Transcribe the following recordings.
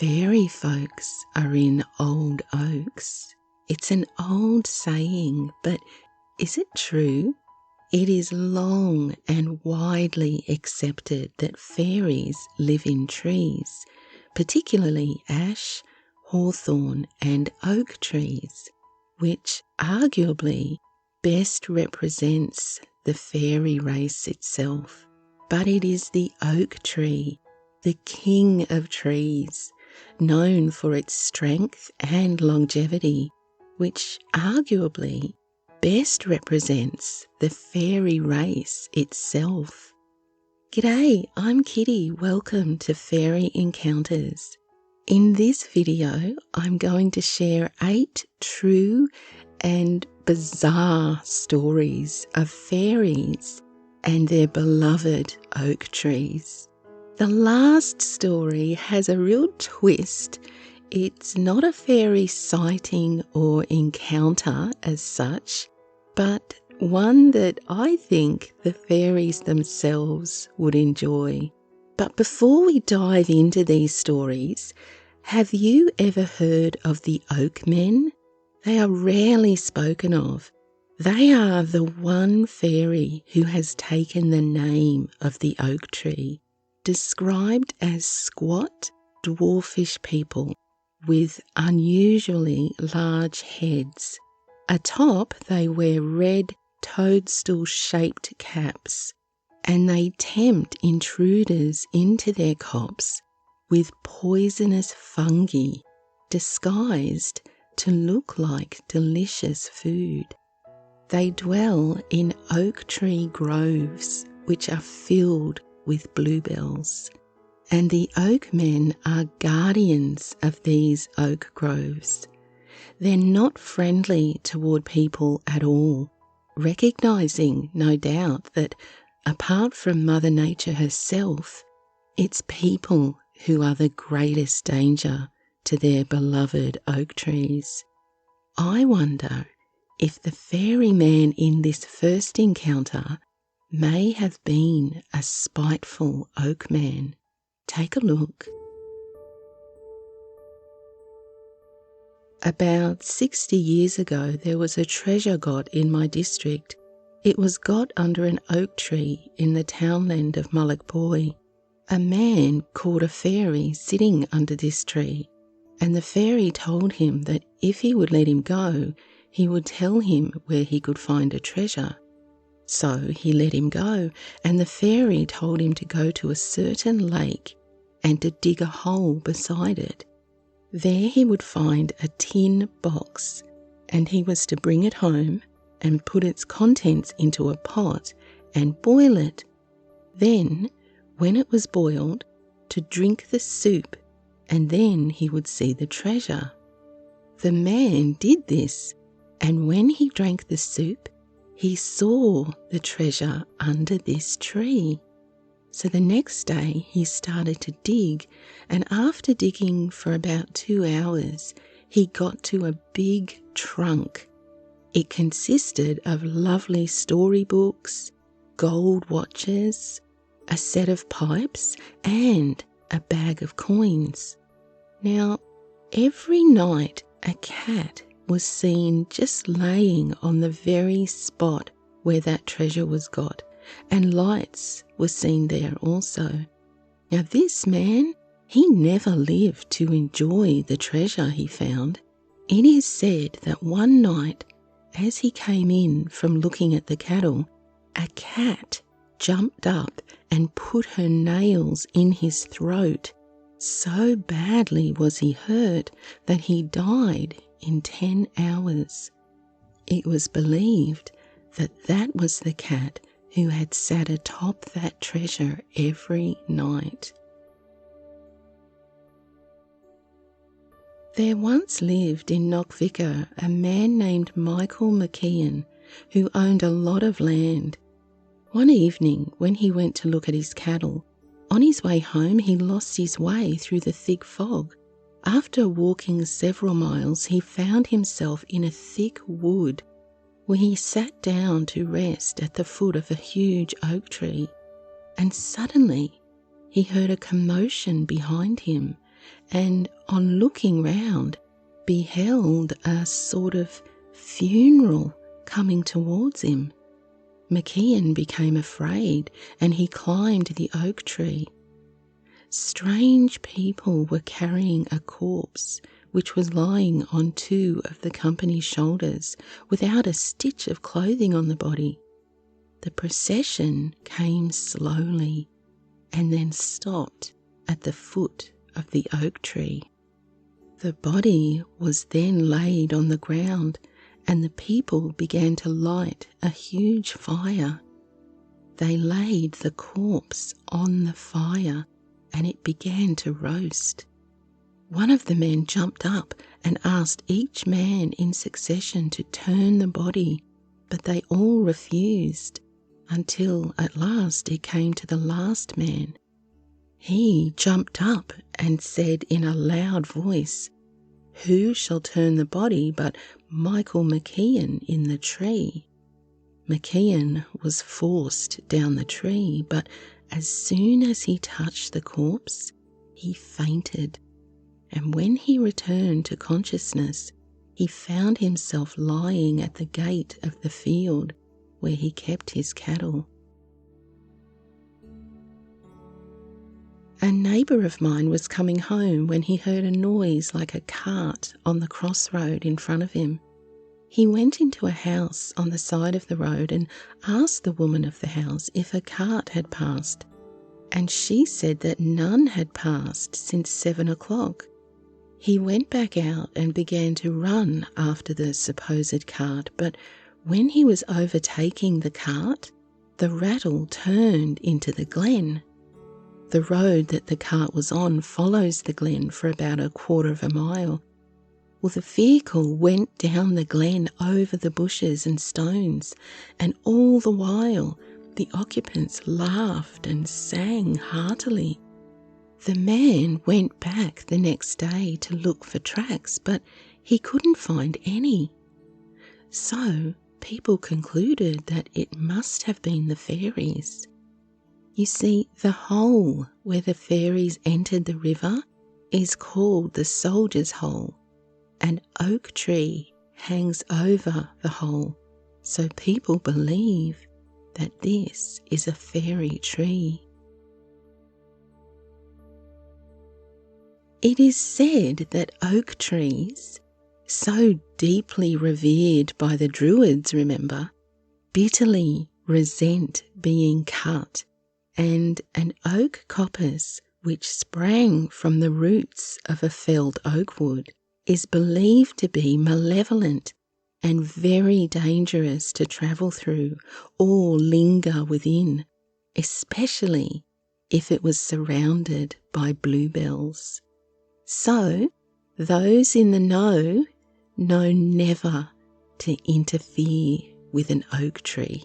Fairy folks are in old oaks. It's an old saying, but is it true? It is long and widely accepted that fairies live in trees, particularly ash, hawthorn and oak trees, which arguably best represents the fairy race itself. But it is the oak tree, the king of trees, known for its strength and longevity, which arguably best represents the fairy race itself. G'day, I'm Kitty. Welcome to Fairy Encounters. In this video, I'm going to share 8 true and bizarre stories of fairies and their beloved oak trees. The last story has a real twist. It's not a fairy sighting or encounter as such, but one that I think the fairies themselves would enjoy. But before we dive into these stories, have you ever heard of the oak men? They are rarely spoken of. They are the one fairy who has taken the name of the oak tree, described as squat, dwarfish people with unusually large heads. Atop, they wear red toadstool-shaped caps, and they tempt intruders into their copse with poisonous fungi disguised to look like delicious food. They dwell in oak tree groves, which are filled with bluebells, and the oak men are guardians of these oak groves. They're not friendly toward people at all, recognizing, no doubt, that apart from Mother Nature herself, it's people who are the greatest danger to their beloved oak trees. I wonder if the fairy man in this first encounter may have been a spiteful oak man. Take a look. About 60 years ago, there was a treasure got in my district. It was got under an oak tree in the townland of Mullockboy. A man caught a fairy sitting under this tree, and the fairy told him that if he would let him go, he would tell him where he could find a treasure. So he let him go, and the fairy told him to go to a certain lake and to dig a hole beside it. There he would find a tin box, and he was to bring it home and put its contents into a pot and boil it. Then, when it was boiled, to drink the soup, and then he would see the treasure. The man did this, and when he drank the soup, he saw the treasure under this tree. So the next day he started to dig, and after digging for about 2 hours, he got to a big trunk. It consisted of lovely storybooks, gold watches, a set of pipes, and a bag of coins. Now, every night a cat was seen just laying on the very spot where that treasure was got, and lights were seen there also. Now this man, he never lived to enjoy the treasure he found. It is said that one night, as he came in from looking at the cattle, a cat jumped up and put her nails in his throat. So badly was he hurt that he died in 10 hours. It was believed that that was the cat who had sat atop that treasure every night. There once lived in Knockvicar a man named Michael McKeon who owned a lot of land. One evening, when he went to look at his cattle, on his way home he lost his way through the thick fog. After walking several miles, he found himself in a thick wood where he sat down to rest at the foot of a huge oak tree, and suddenly he heard a commotion behind him and on looking round beheld a sort of funeral coming towards him. MacIan became afraid and he climbed the oak tree. Strange people were carrying a corpse which was lying on two of the company's shoulders without a stitch of clothing on the body. The procession came slowly and then stopped at the foot of the oak tree. The body was then laid on the ground and the people began to light a huge fire. They laid the corpse on the fire and it began to roast. One of the men jumped up and asked each man in succession to turn the body, but they all refused until at last it came to the last man. He jumped up and said in a loud voice, "Who shall turn the body but Michael MacIan in the tree?" MacIan was forced down the tree, but as soon as he touched the corpse, he fainted, and when he returned to consciousness, he found himself lying at the gate of the field where he kept his cattle. A neighbour of mine was coming home when he heard a noise like a cart on the crossroad in front of him. He went into a house on the side of the road and asked the woman of the house if a cart had passed, and she said that none had passed since 7 o'clock. He went back out and began to run after the supposed cart, but when he was overtaking the cart, the rattle turned into the glen. The road that the cart was on follows the glen for about a quarter of a mile. Well, the vehicle went down the glen over the bushes and stones, and all the while the occupants laughed and sang heartily. The man went back the next day to look for tracks, but he couldn't find any. So people concluded that it must have been the fairies. You see, the hole where the fairies entered the river is called the Soldier's Hole. An oak tree hangs over the hole, so people believe that this is a fairy tree. It is said that oak trees, so deeply revered by the Druids, remember, bitterly resent being cut, and an oak coppice which sprang from the roots of a felled oak wood is believed to be malevolent and very dangerous to travel through or linger within, especially if it was surrounded by bluebells. So, those in the know never to interfere with an oak tree.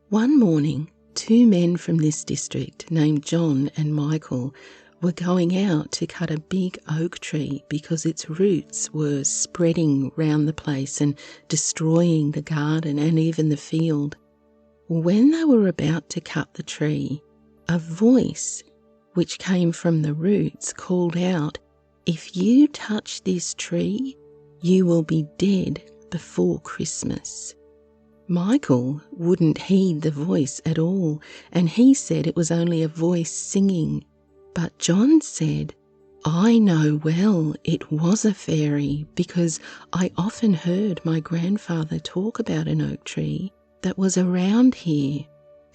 One morning, two men from this district named John and Michael were going out to cut a big oak tree because its roots were spreading round the place and destroying the garden and even the field. When they were about to cut the tree, a voice which came from the roots called out, "If you touch this tree, you will be dead before Christmas." Michael wouldn't heed the voice at all, and he said it was only a voice singing. But John said, "I know well it was a fairy because I often heard my grandfather talk about an oak tree that was around here,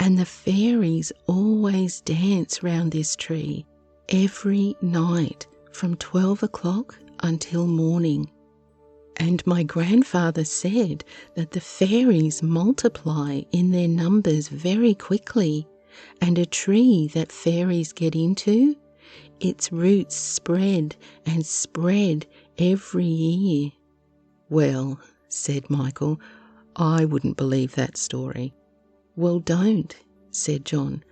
and the fairies always dance round this tree every night from 12 o'clock until morning. And my grandfather said that the fairies multiply in their numbers very quickly, and a tree that fairies get into, its roots spread and spread every year." "Well," said Michael, "I wouldn't believe that story." "Well, don't," said John,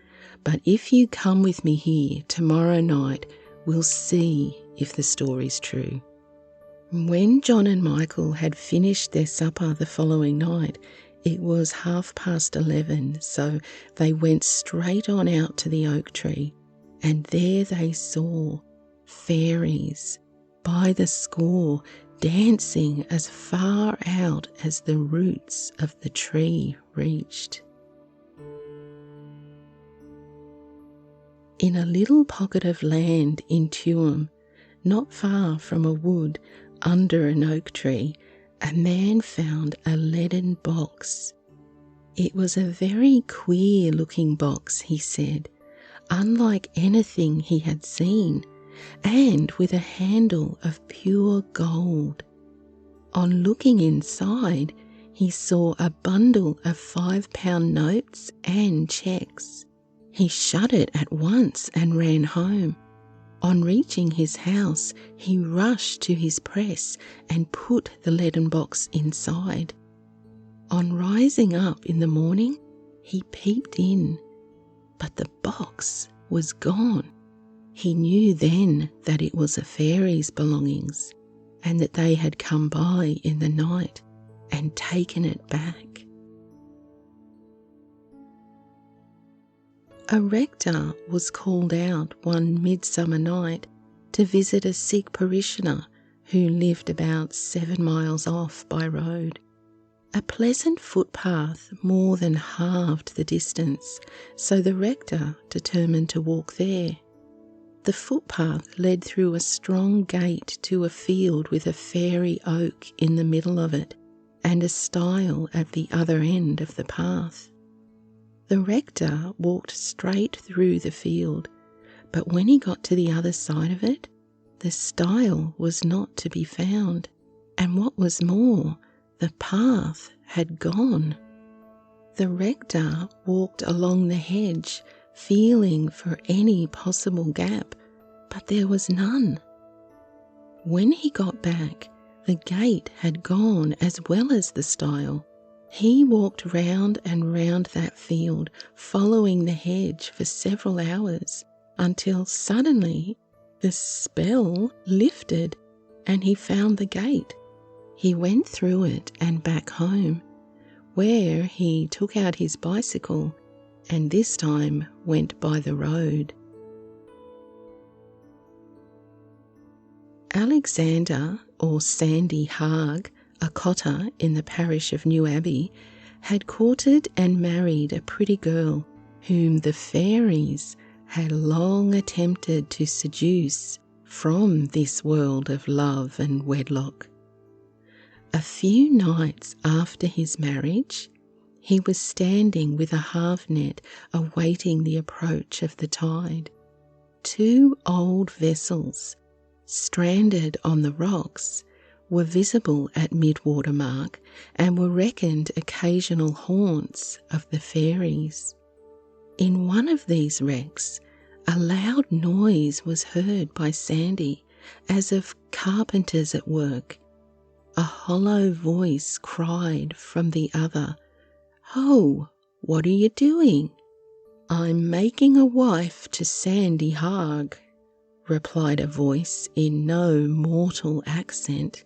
"but if you come with me here tomorrow night, we'll see if the story's true." When John and Michael had finished their supper the following night, it was 11:30, so they went straight on out to the oak tree, and there they saw fairies by the score, dancing as far out as the roots of the tree reached. In a little pocket of land in Tuam, not far from a wood under an oak tree, a man found a leaden box. It was a very queer-looking box, he said, unlike anything he had seen, and with a handle of pure gold. On looking inside, he saw a bundle of 5-pound notes and cheques. He shut it at once and ran home. On reaching his house, he rushed to his press and put the leaden box inside. On rising up in the morning, he peeped in, but the box was gone. He knew then that it was a fairy's belongings, and that they had come by in the night and taken it back. A rector was called out one midsummer night to visit a sick parishioner who lived about 7 miles off by road. A pleasant footpath more than halved the distance, so the rector determined to walk there. The footpath led through a strong gate to a field with a fairy oak in the middle of it and a stile at the other end of the path. The rector walked straight through the field, but when he got to the other side of it, the stile was not to be found, and what was more, the path had gone. The rector walked along the hedge, feeling for any possible gap, but there was none. When he got back, the gate had gone as well as the stile. He walked round and round that field, following the hedge for several hours, until suddenly the spell lifted and he found the gate. He went through it and back home, where he took out his bicycle and this time went by the road. Alexander, or Sandy Harg, a cotter in the parish of New Abbey, had courted and married a pretty girl whom the fairies had long attempted to seduce from this world of love and wedlock. A few nights after his marriage, he was standing with a half-net awaiting the approach of the tide. 2 old vessels, stranded on the rocks, were visible at mid-water mark and were reckoned occasional haunts of the fairies. In one of these wrecks, a loud noise was heard by Sandy, as of carpenters at work. A hollow voice cried from the other, "Ho, what are you doing?" "I'm making a wife to Sandy Harg," replied a voice in no mortal accent.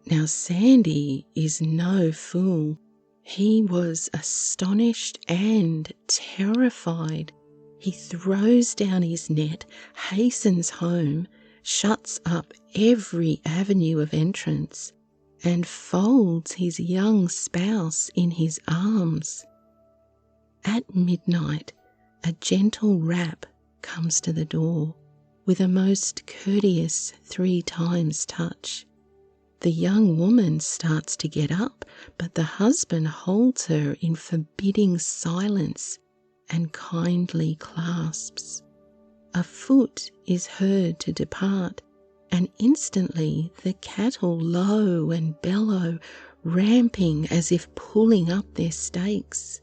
Now Sandy is no fool. He was astonished and terrified. He throws down his net, hastens home, shuts up every avenue of entrance, and folds his young spouse in his arms. At midnight, a gentle rap comes to the door, with a most courteous 3 times touch. The young woman starts to get up, but the husband holds her in forbidding silence and kindly clasps. A foot is heard to depart, and instantly the cattle low and bellow, ramping as if pulling up their stakes.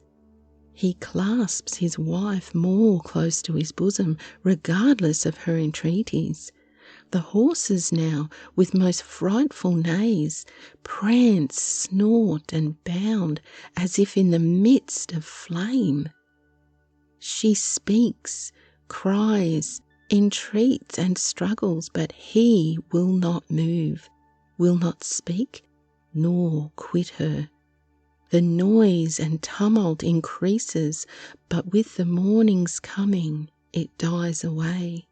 He clasps his wife more close to his bosom, regardless of her entreaties. The horses now, with most frightful neighs, prance, snort, and bound, as if in the midst of flame. She speaks, cries, entreats, and struggles, but he will not move, will not speak, nor quit her. The noise and tumult increases, but with the morning's coming it dies away.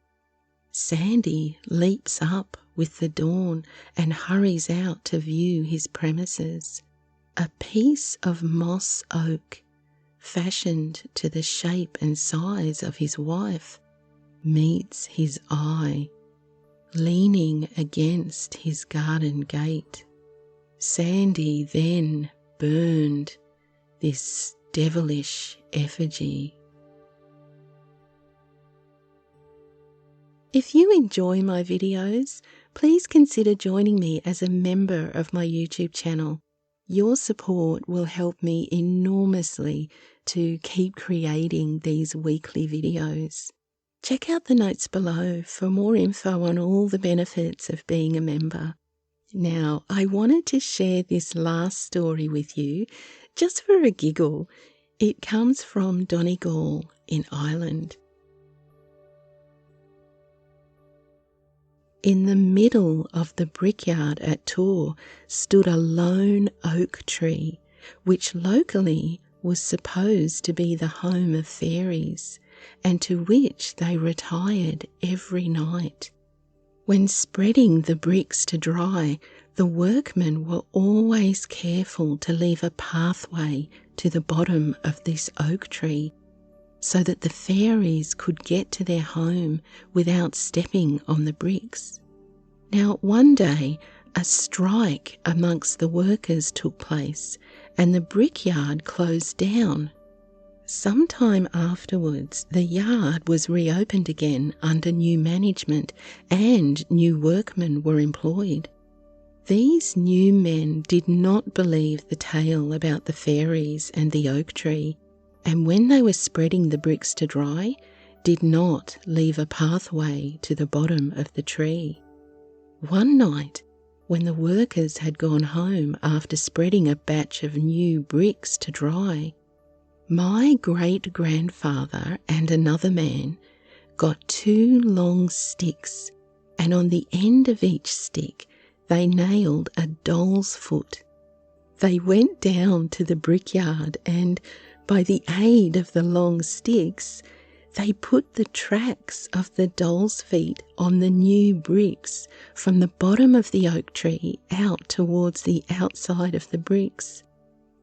Sandy leaps up with the dawn and hurries out to view his premises. A piece of moss oak, fashioned to the shape and size of his wife, meets his eye, leaning against his garden gate. Sandy then burned this devilish effigy. If you enjoy my videos, please consider joining me as a member of my YouTube channel. Your support will help me enormously to keep creating these weekly videos. Check out the notes below for more info on all the benefits of being a member. Now, I wanted to share this last story with you just for a giggle. It comes from Donegal in Ireland. In the middle of the brickyard at Tor stood a lone oak tree, which locally was supposed to be the home of fairies, and to which they retired every night. When spreading the bricks to dry, the workmen were always careful to leave a pathway to the bottom of this oak tree, so that the fairies could get to their home without stepping on the bricks. Now, one day, a strike amongst the workers took place, and the brickyard closed down. Sometime afterwards, the yard was reopened again under new management, and new workmen were employed. These new men did not believe the tale about the fairies and the oak tree, and when they were spreading the bricks to dry, did not leave a pathway to the bottom of the tree. One night, when the workers had gone home after spreading a batch of new bricks to dry, my great-grandfather and another man got 2 long sticks, and on the end of each stick they nailed a doll's foot. They went down to the brickyard and, by the aid of the long sticks, they put the tracks of the doll's feet on the new bricks from the bottom of the oak tree out towards the outside of the bricks.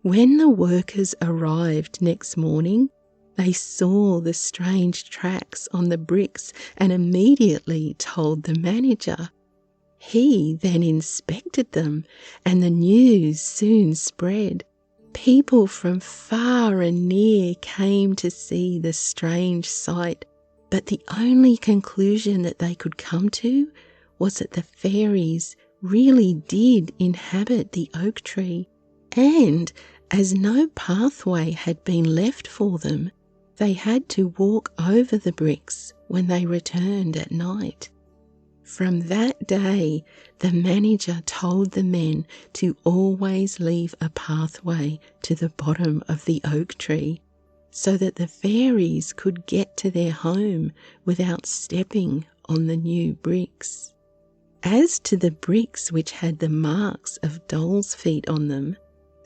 When the workers arrived next morning, they saw the strange tracks on the bricks and immediately told the manager. He then inspected them, and the news soon spread. People from far and near came to see the strange sight, but the only conclusion that they could come to was that the fairies really did inhabit the oak tree, and as no pathway had been left for them, they had to walk over the bricks when they returned at night. From that day, the manager told the men to always leave a pathway to the bottom of the oak tree, so that the fairies could get to their home without stepping on the new bricks. As to the bricks which had the marks of dolls' feet on them,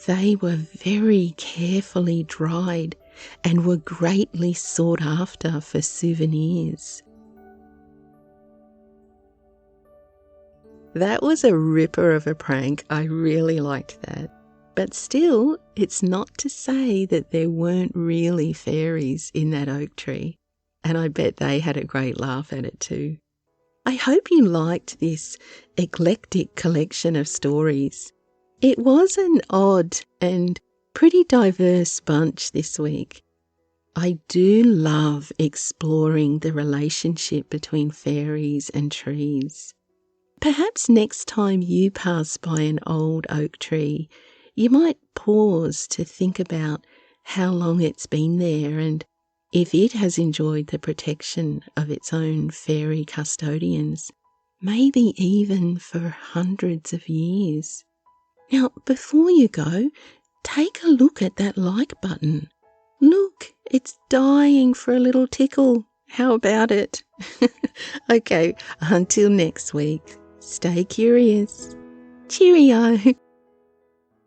they were very carefully dried and were greatly sought after for souvenirs. That was a ripper of a prank. I really liked that. But still, it's not to say that there weren't really fairies in that oak tree. And I bet they had a great laugh at it too. I hope you liked this eclectic collection of stories. It was an odd and pretty diverse bunch this week. I do love exploring the relationship between fairies and trees. Perhaps next time you pass by an old oak tree, you might pause to think about how long it's been there and if it has enjoyed the protection of its own fairy custodians, maybe even for hundreds of years. Now, before you go, take a look at that like button. Look, it's dying for a little tickle. How about it? Okay, until next week. Stay curious. Cheerio.